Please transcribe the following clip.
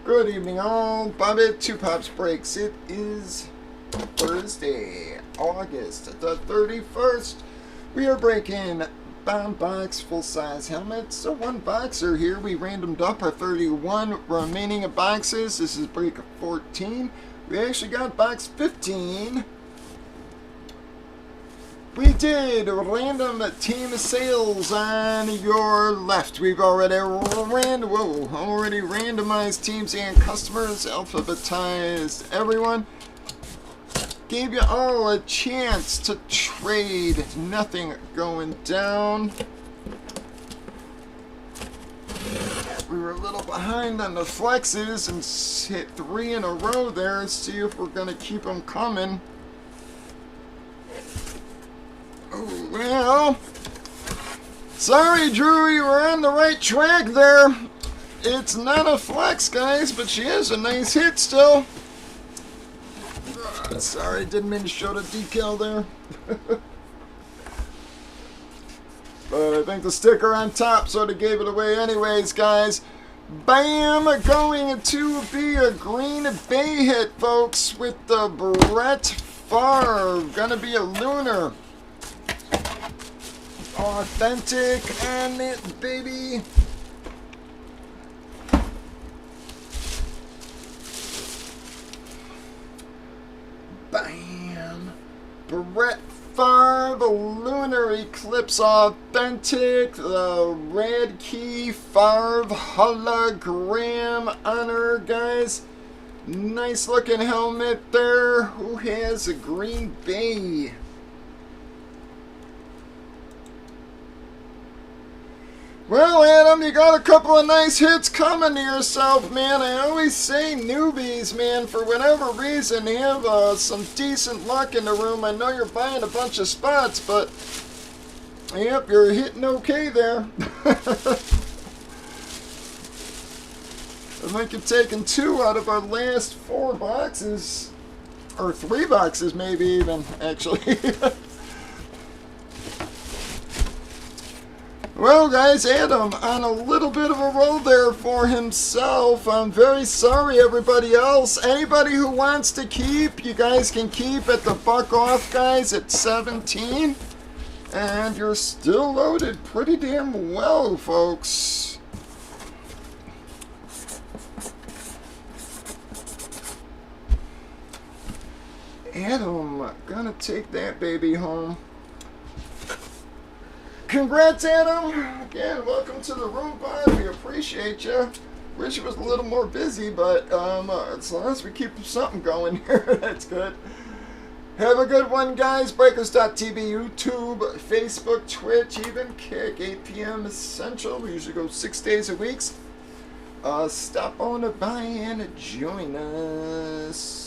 Good evening, all. Bobby, Two Pops Breaks. It is Thursday, August the 31st. We are breaking Bomb Box full-size helmets. So one boxer here. We randomed up our 31 remaining boxes. This is break 14. We actually got box 15. We did random team sales on your left. We've already randomized teams and customers, alphabetized everyone. Gave you all a chance to trade. Nothing going down. We were a little behind on the flexes and hit 3 in a row there. See if we're going to keep them coming. Oh, well, sorry, Drew, you were on the right track there. It's not a flex, guys, but she is a nice hit still. Sorry, didn't mean to show the decal there. But I think the sticker on top sort of gave it away anyways, guys. Bam! Going to be a Green Bay hit, folks, with the Brett Favre. Gonna be a lunar. Authentic on it, baby. Bam. Brett Favre, the Lunar Eclipse Authentic, the Red Key Favre hologram honor, guys. Nice looking helmet there. Who has a Green Bay? Well, Adam, you got a couple of nice hits coming to yourself, man. I always say newbies, man, for whatever reason, have some decent luck in the room. I know you're buying a bunch of spots, but, yep, you're hitting okay there. I think you've taken 2 out of our last 4 boxes, or 3 boxes maybe even, actually. Well, guys, Adam on a little bit of a roll there for himself. I'm very sorry, everybody else. Anybody who wants to keep, you guys can keep at the buck off, guys, at 17. And you're still loaded pretty damn well, folks. Adam, gonna take that baby home. Congrats, Adam. Again, welcome to the room, bud. We appreciate you. Wish it was a little more busy, but as long as we keep something going here, that's good. Have a good one, guys. Breakers.tv, YouTube, Facebook, Twitch, even Kick, 8 p.m. Central. We usually go 6 days a week. Stop on by and join us.